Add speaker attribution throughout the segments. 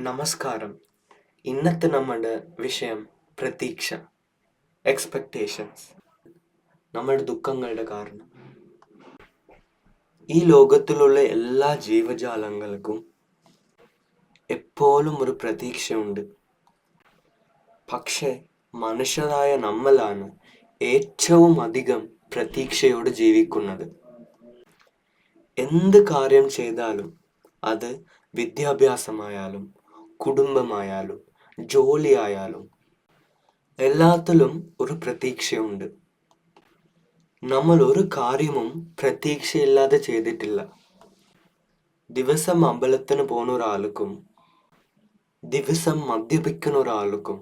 Speaker 1: നമസ്കാരം. ഇന്നത്തെ നമ്മുടെ വിഷയം പ്രതീക്ഷ, എക്സ്പെക്ടേഷൻസ്, നമ്മുടെ ദുഃഖങ്ങളുടെ കാരണം. ഈ ലോകത്തിലുള്ള എല്ലാ ജീവജാലങ്ങൾക്കും എപ്പോഴും ഒരു പ്രതീക്ഷയുണ്ട്. പക്ഷേ മനുഷ്യരായ നമ്മളാണ് ഏറ്റവും അധികം പ്രതീക്ഷയോട് ജീവിക്കുന്നത്. എന്ത് കാര്യം ചെയ്താലും, അത് വിദ്യാഭ്യാസമായാലും കുടുംബമായാലും ജോലിയായാലും എല്ലാത്തിലും ഒരു പ്രതീക്ഷയുണ്ട്. നമ്മൾ ഒരു കാര്യവും പ്രതീക്ഷയില്ലാതെ ചെയ്തിട്ടില്ല. ദിവസം അമ്പലത്തിന് പോകുന്ന ഒരാൾക്കും ദിവസം മദ്യപിക്കുന്ന ഒരാൾക്കും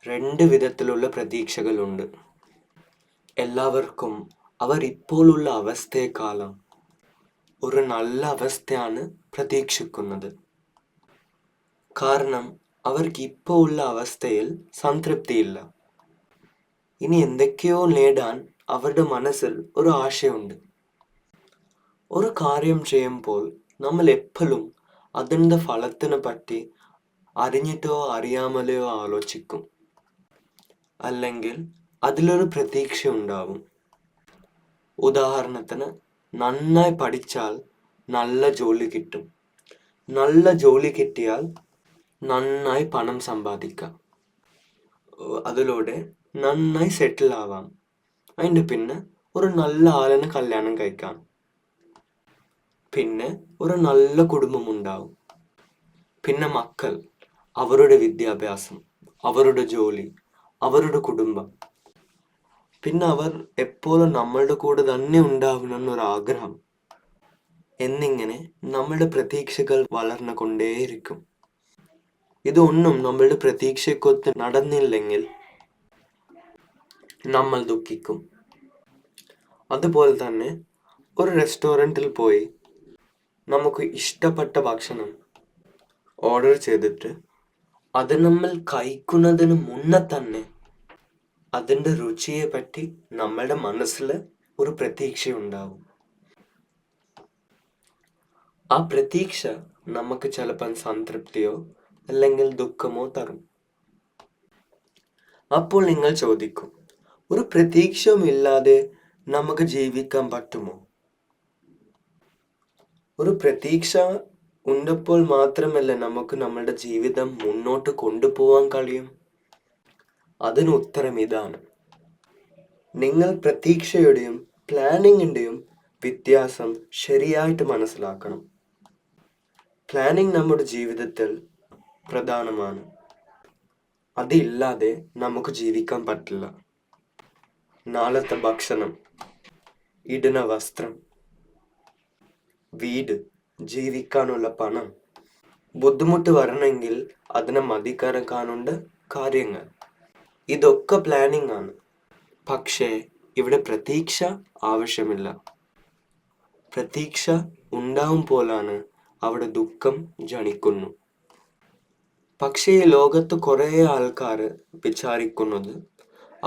Speaker 1: രണ്ട് വിധത്തിലുള്ള പ്രതീക്ഷകളുണ്ട്. എല്ലാവർക്കും അവർ ഇപ്പോഴുള്ള അവസ്ഥയെക്കാളും ഒരു നല്ല അവസ്ഥയാണ് പ്രതീക്ഷിക്കുന്നത്. കാരണം അവർക്ക് ഇപ്പോൾ ഉള്ള അവസ്ഥയിൽ സംതൃപ്തിയില്ല. ഇനി എന്തൊക്കെയോ നേടാൻ അവരുടെ മനസ്സിൽ ഒരു ആശയുണ്ട്. ഒരു കാര്യം ചെയ്യുമ്പോൾ നമ്മൾ എപ്പോഴും അതിൻ്റെ ഫലത്തിനെ പറ്റി അറിഞ്ഞിട്ടോ അറിയാമലെയോ ആലോചിക്കും. അല്ലെങ്കിൽ അതിലൊരു പ്രതീക്ഷ ഉണ്ടാവും. ഉദാഹരണത്തിന്, നന്നായി പഠിച്ചാൽ നല്ല ജോലി കിട്ടും. നല്ല ജോലി കിട്ടിയാൽ നന്നായി പണം സമ്പാദിക്കാം. അതിലൂടെ നന്നായി സെറ്റിൽ ആവാം. അതിൻ്റെ പിന്നെ ഒരു നല്ല ആളിനെ കല്യാണം കഴിക്കാം. പിന്നെ ഒരു നല്ല കുടുംബം ഉണ്ടാവും. പിന്നെ മക്കൾ, അവരുടെ വിദ്യാഭ്യാസം, അവരുടെ ജോലി, അവരുടെ കുടുംബം. പിന്നെ അവർ എപ്പോഴും നമ്മളുടെ കൂടെ തന്നെ ഉണ്ടാവണമെന്നൊരാഗ്രഹം. എന്നിങ്ങനെ നമ്മളുടെ പ്രതീക്ഷകൾ വളർന്നുകൊണ്ടേയിരിക്കും. ഇതൊന്നും നമ്മളുടെ പ്രതീക്ഷയ്ക്കൊത്ത് നടന്നില്ലെങ്കിൽ നമ്മൾ ദുഃഖിക്കും. അതുപോലെ തന്നെ ഒരു റെസ്റ്റോറൻറ്റിൽ പോയി നമുക്ക് ഇഷ്ടപ്പെട്ട ഭക്ഷണം ഓർഡർ ചെയ്തിട്ട് അത് നമ്മൾ കഴിക്കുന്നതിന് മുന്നേ തന്നെ അതിൻ്റെ രുചിയെ പറ്റി നമ്മളുടെ മനസ്സിൽ ഒരു പ്രതീക്ഷയുണ്ടാവും. ആ പ്രതീക്ഷ നമുക്ക് ചിലപ്പോൾ സംതൃപ്തിയോ അല്ലെങ്കിൽ ദുഃഖമോ തരും. അപ്പോൾ നിങ്ങൾ ചോദിക്കും, ഒരു പ്രതീക്ഷയുമില്ലാതെ നമുക്ക് ജീവിക്കാൻ പറ്റുമോ? ഒരു പ്രതീക്ഷ ഉണ്ടപ്പോൾ മാത്രമല്ല നമുക്ക് നമ്മുടെ ജീവിതം മുന്നോട്ട് കൊണ്ടുപോകാൻ കഴിയും. അതിന് ഉത്തരം ഇതാണ്. നിങ്ങൾ പ്രതീക്ഷയുടെയും പ്ലാനിങ്ങിൻ്റെയും വ്യത്യാസം ശരിയായിട്ട് മനസ്സിലാക്കണം. പ്ലാനിങ് നമ്മുടെ ജീവിതത്തിൽ പ്രധാനമാണ്. അതില്ലാതെ നമുക്ക് ജീവിക്കാൻ പറ്റില്ല. നാളത്തെ ഭക്ഷണം, ഇടുന്ന വസ്ത്രം, വീട്, ജീവിക്കാനുള്ള പണം, ബുദ്ധിമുട്ട് വരണമെങ്കിൽ അതിനെ മതികരക്കാനുണ്ട് കാര്യങ്ങൾ. ഇതൊക്കെ പ്ലാനിങ് ആണ്. പക്ഷേ ഇവിടെ പ്രതീക്ഷ ആവശ്യമില്ല. പ്രതീക്ഷ ഉണ്ടാവുമ്പോഴാണ് അവിടെ ദുഃഖം ജനിക്കുന്നു. പക്ഷേ ഈ ലോകത്ത് കുറേ ആൾക്കാർ വിചാരിക്കുന്നത്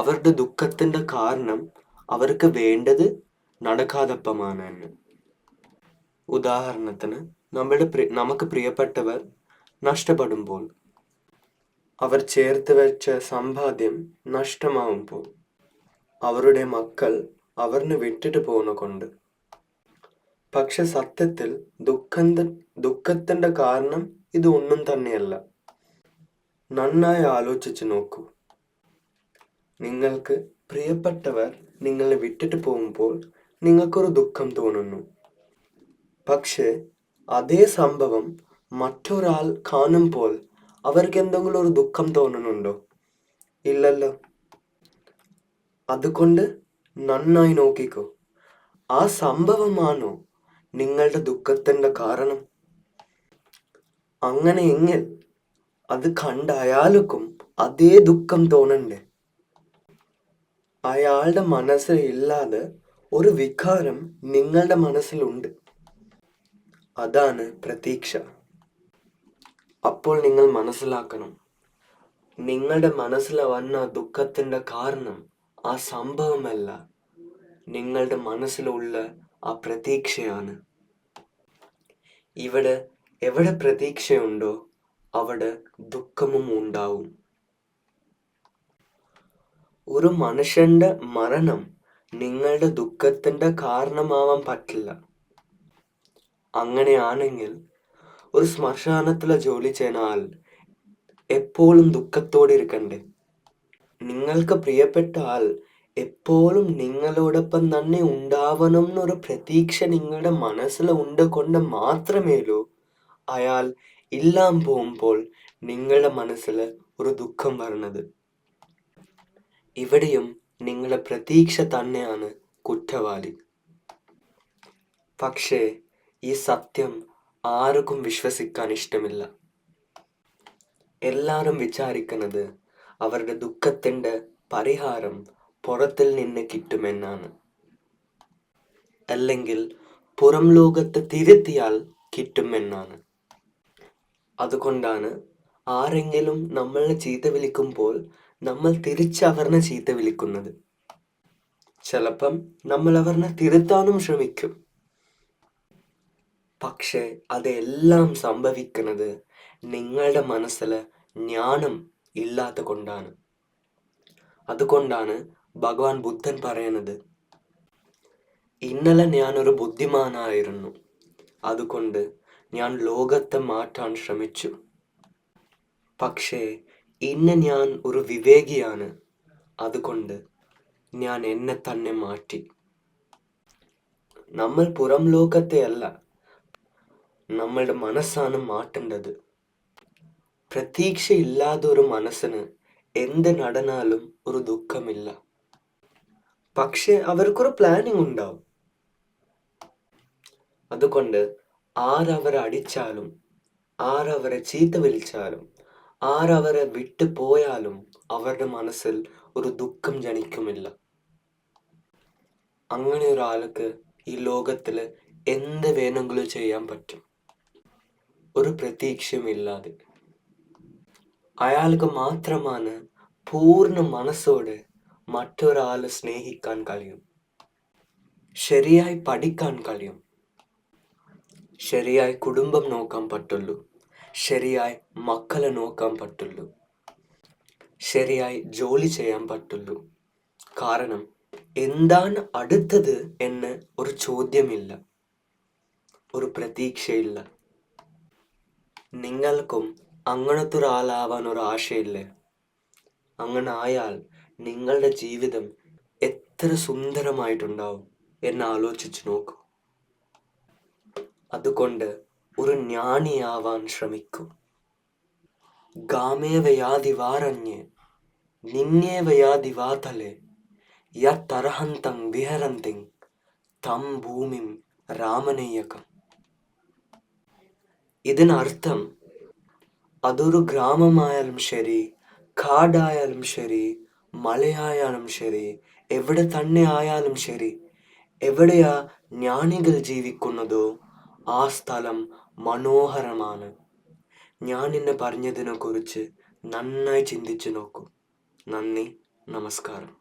Speaker 1: അവരുടെ ദുഃഖത്തിൻ്റെ കാരണം അവർക്ക് വേണ്ടത് നടക്കാതപ്പമാണ്. ഉദാഹരണത്തിന്, നമുക്ക് പ്രിയപ്പെട്ടവർ നഷ്ടപ്പെടുമ്പോൾ, അവർ ചേർത്ത് വെച്ച സമ്പാദ്യം നഷ്ടമാവുമ്പോൾ, അവരുടെ മക്കൾ അവരിനെ വിട്ടിട്ട് പോകുന്ന കൊണ്ട്. പക്ഷെ സത്യത്തിൽ ദുഃഖത്തിൻ്റെ കാരണം ഇതൊന്നും തന്നെയല്ല. നന്നായി ആലോചിച്ച് നോക്കൂ. നിങ്ങൾക്ക് പ്രിയപ്പെട്ടവർ നിങ്ങളെ വിട്ടിട്ട് പോകുമ്പോൾ നിങ്ങൾക്കൊരു ദുഃഖം തോന്നുന്നു. പക്ഷേ അതേ സംഭവം മറ്റൊരാൾ കാണുമ്പോൾ അവർക്ക് എന്തെങ്കിലും ഒരു ദുഃഖം തോന്നുന്നുണ്ടോ? ഇല്ലല്ലോ. അതുകൊണ്ട് നന്നായി നോക്കിക്കോ. ആ സംഭവമാണോ നിങ്ങളുടെ ദുഃഖത്തിൻ്റെ കാരണം? അങ്ങനെയെങ്കിൽ അത് കണ്ട അയാൾക്കും അതേ ദുഃഖം തോന്നണ്ടേ? അയാളുടെ മനസ്സിൽ ഇല്ലാതെ ഒരു വികാരം നിങ്ങളുടെ മനസ്സിലുണ്ട്. അതാണ് പ്രതീക്ഷ. അപ്പോൾ നിങ്ങൾ മനസ്സിലാക്കണം, നിങ്ങളുടെ മനസ്സിൽ വന്ന ദുഃഖത്തിൻ്റെ കാരണം ആ സംഭവമല്ല, നിങ്ങളുടെ മനസ്സിലുള്ള ആ പ്രതീക്ഷയാണ്. ഇവിടെ എവിടെ പ്രതീക്ഷയുണ്ടോ അവിടെ ദുഃഖവും ഉണ്ടാവും. ഒരു മനുഷ്യന്റെ മരണം നിങ്ങളുടെ ദുഃഖത്തിന്റെ കാരണമാവാൻ പറ്റില്ല. അങ്ങനെയാണെങ്കിൽ ഒരു ശ്മശാനത്തിലെ ജോലി ചെയ്യുന്ന ആൾ എപ്പോഴും ദുഃഖത്തോടെ ഇരിക്കണ്ടേ? നിങ്ങൾക്ക് പ്രിയപ്പെട്ട ആൾ എപ്പോഴും നിങ്ങളോടൊപ്പം തന്നെ ഉണ്ടാവണം എന്നൊരു പ്രതീക്ഷ നിങ്ങളുടെ മനസ്സിൽ ഉണ്ട് കൊണ്ട് മാത്രമേലോ അയാൾ ഇല്ലാൻ പോകുമ്പോൾ നിങ്ങളുടെ മനസ്സിൽ ഒരു ദുഃഖം വരുന്നത്. ഇവിടെയും നിങ്ങളുടെ പ്രതീക്ഷ തന്നെയാണ് കുറ്റവാളി. പക്ഷേ ഈ സത്യം ആർക്കും വിശ്വസിക്കാൻ ഇഷ്ടമില്ല. എല്ലാവരും വിചാരിക്കുന്നത് അവരുടെ ദുഃഖത്തിന്റെ പരിഹാരം പുറത്തിൽ നിന്ന് കിട്ടുമെന്നാണ്, അല്ലെങ്കിൽ പുറം ലോകത്ത് തിരുത്തിയാൽ കിട്ടുമെന്നാണ്. അതുകൊണ്ടാണ് ആരെങ്കിലും നമ്മളെ ചീത്ത വിളിക്കുമ്പോൾ നമ്മൾ തിരിച്ച് അവരെ ചീത്ത വിളിക്കുന്നത്. ചിലപ്പം നമ്മൾ അവരെ തിരുത്താനും ശ്രമിക്കും. പക്ഷെ അതെല്ലാം സംഭവിക്കുന്നത് നിങ്ങളുടെ മനസ്സിൽ ജ്ഞാനം ഇല്ലാത്ത കൊണ്ടാണ്. അതുകൊണ്ടാണ് ഭഗവാൻ ബുദ്ധൻ പറയുന്നത്, ഇന്നലെ ഞാനൊരു ബുദ്ധിമാനായിരുന്നു, അതുകൊണ്ട് ഞാൻ ലോകത്തെ മാറ്റാൻ ശ്രമിച്ചു. പക്ഷേ ഇന്ന് ഞാൻ ഒരു വിവേകിയാണ്, അതുകൊണ്ട് ഞാൻ എന്നെ തന്നെ മാറ്റി. നമ്മൾ പുറം ലോകത്തെ അല്ല, നമ്മളുടെ മനസ്സാണ് മാറ്റേണ്ടത്. പ്രതീക്ഷയില്ലാത്ത ഒരു മനസ്സിന് എന്ത് നടന്നാലും ഒരു ദുഃഖമില്ല. പക്ഷെ അവർക്കൊരു പ്ലാനിങ് ഉണ്ടാവും. അതുകൊണ്ട് ആരവരെ അടിച്ചാലും, ആരവരെ ചീത്ത വിളിച്ചാലും, ആരവരെ വിട്ടു പോയാലും അവരുടെ മനസ്സിൽ ഒരു ദുഃഖം ജനിക്കുമില്ല. അങ്ങനെ ഒരാൾക്ക് ഈ ലോകത്തില് എന്ത് വേണമെങ്കിലും ചെയ്യാൻ പറ്റും, ഒരു പ്രതീക്ഷയുമില്ലാതെ. അയാൾക്ക് മാത്രമാണ് പൂർണ്ണ മനസ്സോടെ മറ്റൊരാളെ സ്നേഹിക്കാൻ കഴിയും, ശരിയായി പഠിക്കാൻ കഴിയും, ശരിയായി കുടുംബം നോക്കാൻ പറ്റുള്ളൂ, ശരിയായി മക്കളെ നോക്കാൻ പറ്റുള്ളൂ, ശരിയായി ജോലി ചെയ്യാൻ പറ്റുള്ളൂ. കാരണം എന്താണ് അടുത്തത് എന്ന് ഒരു ചോദ്യമില്ല, ഒരു പ്രതീക്ഷയില്ല. നിങ്ങൾക്കും അങ്ങനത്തെ ഒരാളാവാൻ ഒരു ആശയില്ലേ? അങ്ങനെ ആയാൽ നിങ്ങളുടെ ജീവിതം എത്ര സുന്ദരമായിട്ടുണ്ടാവും എന്ന് ആലോചിച്ച് നോക്കൂ. അതുകൊണ്ട് ഒരു ജ്ഞാനിയാവാൻ ശ്രമിക്കൂ. ഗാമേവയാദിവാരണ്യേ നിന്യേവയാദിവാതലേ യത്തർഹന്തം വിഹരന്തി തം ഭൂമിം രാമനേയകം. ഇതിനർത്ഥം അതൊരു ഗ്രാമമായാലും ശരി, കാടായാലും ശരി, മലയായാലും ശരി, എവിടെ തന്നെ ആയാലും ശരി, എവിടെയാ ജ്ഞാനികൾ ജീവിക്കുന്നതോ ആ സ്ഥലം മനോഹരമാണ്. ഞാൻ ഇന്ന് പറഞ്ഞതിനെ കുറിച്ച് നന്നായി ചിന്തിച്ചു നോക്കൂ. നന്ദി, നമസ്കാരം.